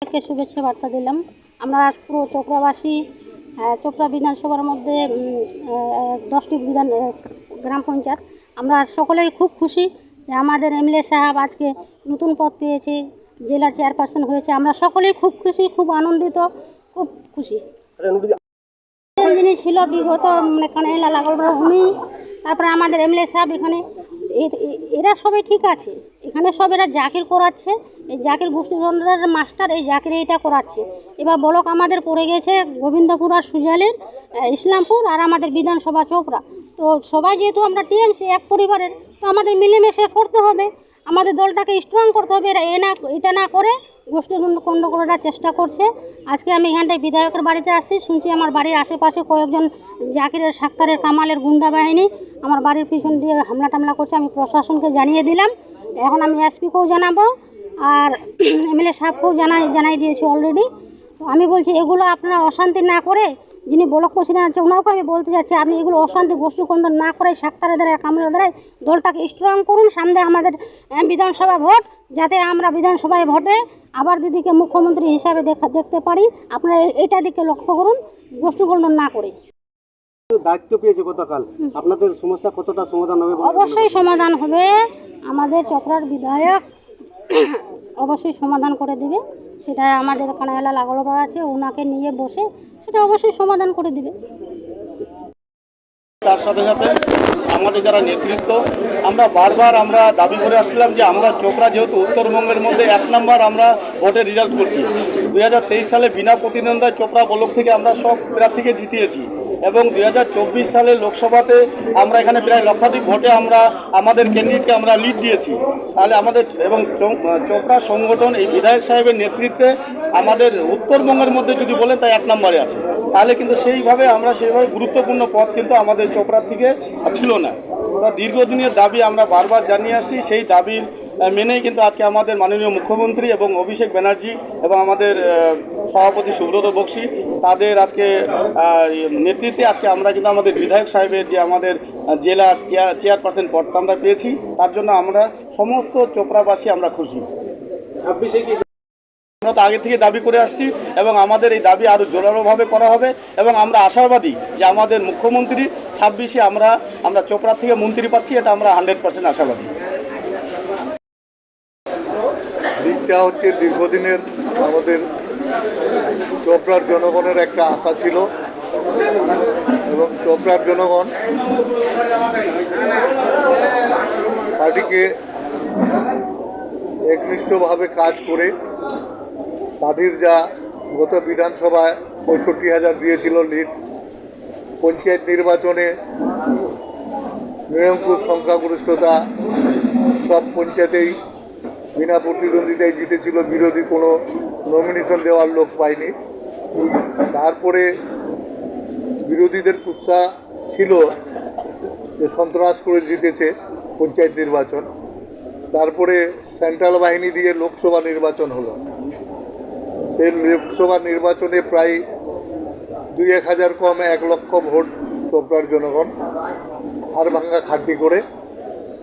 কে শুভেচ্ছা বার্তা দিলাম। আমরা পুরো চোপড়াবাসী চোপড়া বিধানসভার মধ্যে 10টি গ্রাম পঞ্চায়েত আমরা সকলেই খুব খুশি যে আমাদের এমএলএ সাহেব আজকে নতুন পদ পেয়েছে, জেলার চেয়ারপারসন হয়েছে। আমরা সকলেই খুব খুশি, খুব আনন্দিত, খুব খুশি। যিনি ছিল বিগত কানাইলা লাগলরা উনি, তারপরে আমাদের এমএলএ সাহেব এখানে এরা সবাই ঠিক আছে। এখানে সব এরা জাকির করাচ্ছে, এই জাকির গোষ্ঠীধরের মাস্টার এই জাকির এইটা করাচ্ছে। এবার ব্লক আমাদের পড়ে গেছে গোবিন্দপুর আর সুজালের ইসলামপুর আর আমাদের বিধানসভা চোপড়া। তো সবাই যেহেতু আমরা টিএমসি এক পরিবারের, তো আমাদের মিলেমিশে করতে হবে, আমাদের দলটাকে স্ট্রং করতে হবে। এরা এটা না করে গোষ্ঠীদ্বন্দ্ব করার চেষ্টা করছে। আজকে আমি এখানটায় বিধায়কের বাড়িতে আসছি, শুনছি আমার বাড়ির আশেপাশে কয়েকজন জাকিরের সাক্তারের কামালের গুন্ডা বাহিনী আমার বাড়ির পিছন দিয়ে হামলা টামলা করছে। আমি প্রশাসনকে জানিয়ে দিলাম, এখন আমি এসপিকেও জানাবো আর এমএলএ সাহেবকেও জানাই দিয়েছি অলরেডি। তো আমি বলছি এগুলো আপনারা অশান্তি না করে, যিনি ব্লক প্রেসিডেন্ট আছে ওনাকেও আমি বলতে চাচ্ছি, আপনি এগুলো অশান্তি গোষ্ঠীকন্দ না করে সাক্তারের দ্বারা কামড়ের দ্বারাই দলটাকে স্ট্রং করুন। সামনে আমাদের বিধানসভা ভোট, যাতে আমরা বিধানসভায় ভোটে আবার দিদিকে মুখ্যমন্ত্রী হিসাবে দেখতে পারি। আপনারা এটা দিকে লক্ষ্য করুন, গোষ্ঠীকন্দ না করে। দায়িত্ব পেয়েছে গতকাল, আপনাদের সমস্যা কতটা সমাধান হবে? অবশ্যই সমাধান হবে, আমাদের চোপড়ার বিধায়ক অবশ্যই সমাধান করে দিবে। সেটা আমাদের কানাইলা লাগলবা আছে, ওনাকে নিয়ে বসে সেটা অবশ্যই সমাধান করে দিবে। তার সাথে সাথে আমাদের যারা নেতৃত্ব, আমরা বারবার দাবি করে আসছিলাম যে আমরা চোপড়া যেহেতু উত্তরবঙ্গের মধ্যে 1 নম্বর আমরা ভোটের রেজাল্ট করছি। 2023 সালে বিনা প্রতিদ্বন্দ্বিতায় চোপড়া ব্লক থেকে আমরা সব প্রার্থীকে জিতিয়েছি এবং 2024 সালে লোকসভাতে আমরা এখানে প্রায় লক্ষাধিক ভোটে আমরা আমাদের ক্যান্ডিডেটকে আমরা লিড দিয়েছি। তাহলে আমাদের এবং চোপড়া সংগঠন এই বিধায়ক সাহেবের নেতৃত্বে আমাদের উত্তরবঙ্গের মধ্যে যদি বলেন তাই 1 নম্বরে আছে। তাহলে কিন্তু সেইভাবে গুরুত্বপূর্ণ পদ কিন্তু আমাদের চোপড়া থেকে ছিল না। তো দীর্ঘদিনের দাবি আমরা বারবার জানিয়ে আসছি, সেই দাবির মেনেই কিন্তু আজকে আমাদের মাননীয় মুখ্যমন্ত্রী এবং অভিষেক ব্যানার্জি এবং আমাদের সভাপতি সুব্রত বক্সী তাদের আজকে নেতৃত্বে আজকে আমরা কিন্তু আমাদের বিধায়ক সাহেবের যে আমাদের জেলার চেয়ারপারসন পদটা আমরা পেয়েছি, তার জন্য আমরা সমস্ত চোপড়াবাসী আমরা খুশি। আমরা তো আগে থেকে দাবি করে আসছি এবং আমাদের এই দাবি আরও জোরালোভাবে করা হবে এবং আমরা আশাবাদী যে আমাদের মুখ্যমন্ত্রী 26-এ আমরা চোপড়া থেকে মন্ত্রী পাচ্ছি, এটা আমরা 100% আশাবাদী। দিকটা হচ্ছে দীর্ঘদিনের আমাদের চোপড়ার জনগণের একটা আশা ছিল এবং চোপড়ার জনগণ পার্টিকে একনিষ্ঠভাবে কাজ করে পার্টির যা গত বিধানসভায় 65,000 দিয়েছিল লিড, পঞ্চায়েত নির্বাচনে নিরঙ্কুশ সংখ্যাগরিষ্ঠতা, সব পঞ্চায়েতেই বিনা প্রতিদ্বন্দ্বিতায় জিতেছিল, বিরোধী কোনো নমিনেশন দেওয়ার লোক পায়নি। তারপরে বিরোধীদের কুৎসা ছিল যে সন্ত্রাস করে জিতেছে পঞ্চায়েত নির্বাচন, তারপরে সেন্ট্রাল বাহিনী দিয়ে লোকসভা নির্বাচন হলো। সেই লোকসভা নির্বাচনে প্রায় 2-1 হাজার কম 1 লক্ষ ভোট চোপড়ার জনগণ হাড় ভাঙ্গা খাটি করে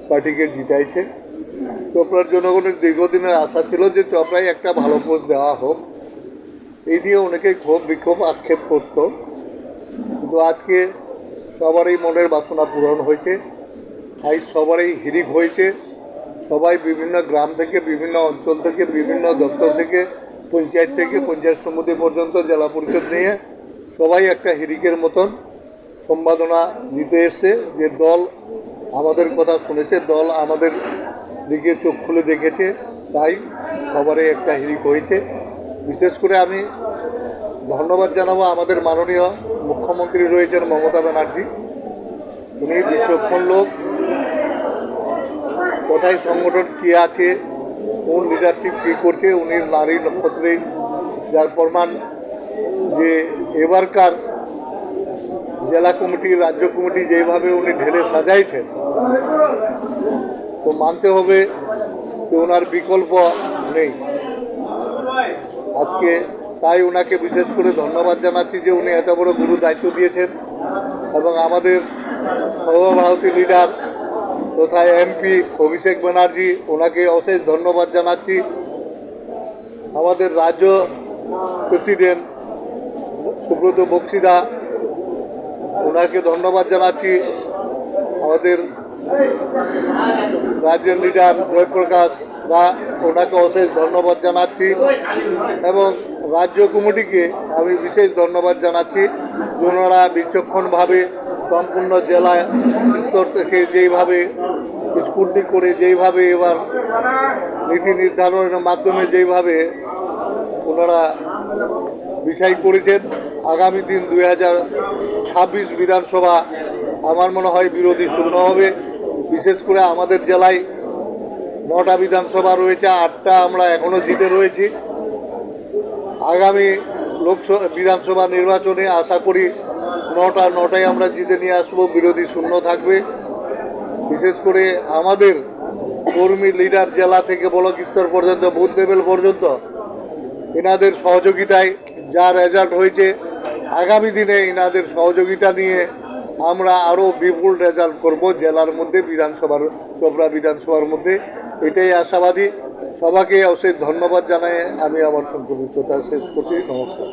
পার্টিকে জিতাইছে। চোপড়ার জনগণের দীর্ঘদিনের আশা ছিল যে চোপড়ায় একটা ভালো পোস্ট দেওয়া হোক, এই নিয়ে অনেকেই ক্ষোভ বিক্ষোভ আক্ষেপ করত, কিন্তু আজকে সবারই মনের বাসনা পূরণ হয়েছে। তাই সবারই হিরিক হয়েছে, সবাই বিভিন্ন গ্রাম থেকে, বিভিন্ন অঞ্চল থেকে, বিভিন্ন দপ্তর থেকে, পঞ্চায়েত থেকে পঞ্চায়েত সমিতি পর্যন্ত জেলা পরিষদ নিয়ে সবাই একটা হিরিকের মতন সম্পাদনা দিতে এসছে যে দল আমাদের কথা শুনেছে, দল আমাদের দিকে চোখ খুলে দেখেছে, তাই সবারই একটা হিরিক হয়েছে। বিশেষ করে আমি ধন্যবাদ জানাবো আমাদের মাননীয় মুখ্যমন্ত্রী রয়েছেন মমতা ব্যানার্জি। উনি বিচক্ষণ লোক, কোথায় সংগঠন কী আছে, কোন লিডারশিপ কী করছে, উনি নারী নক্ষত্রে যার প্রমাণ যে এবারকার জেলা কমিটি রাজ্য কমিটি যেভাবে উনি ঢেলে সাজাইছেন, তো মানতে হবে যে ওনার বিকল্প নেই আজকে। তাই ওনাকে বিশেষ করে ধন্যবাদ জানাচ্ছি যে উনি এত বড় গুরু দায়িত্ব দিয়েছেন এবং আমাদের সর্বভারতীয় লিডার তথা এমপি অভিষেক ব্যানার্জি, ওনাকে অশেষ ধন্যবাদ জানাচ্ছি আমাদের রাজ্য প্রেসিডেন্ট সুব্রত বক্সিদা, ওনাকে ধন্যবাদ জানাচ্ছি। আমাদের রাজ্যের লিডার জয়প্রকাশ দা, ওনাকে অশেষ ধন্যবাদ জানাচ্ছি এবং রাজ্য কমিটিকে আমি বিশেষ ধন্যবাদ জানাচ্ছি। ওনারা বিচক্ষণভাবে সম্পূর্ণ জেলা স্তর থেকে যেইভাবে স্কুটি করে যেইভাবে এবার নীতি নির্ধারণের মাধ্যমে যেইভাবে ওনারা বিষয় করেছেন, আগামী দিন 2026 বিধানসভা আমার মনে হয় বিরোধী শূন্য হবে। বিশেষ করে আমাদের জেলায় 9টা বিধানসভা রয়েছে, 8টা আমরা এখনও জিতে রয়েছি। আগামী লোকসভা বিধানসভা নির্বাচনে আশা করি 9টায় আমরা জিতে নিয়ে আসবো, বিরোধী শূন্য থাকবে। বিশেষ করে আমাদের কর্মী লিডার জেলা থেকে ব্লক স্তর পর্যন্ত, বুথ লেভেল পর্যন্ত এনাদের সহযোগিতায় যা রেজাল্ট হয়েছে, আগামী দিনে এনাদের সহযোগিতা নিয়ে আমরা আরও বিপুল রেজাল্ট করব জেলার মধ্যে, চোপড়া বিধানসভার মধ্যে। এটাই আশাবাদী। সবাইকে অশেষ ধন্যবাদ জানাই আমি আমার সংক্ষিপ্ততা শেষ করছি। নমস্কার।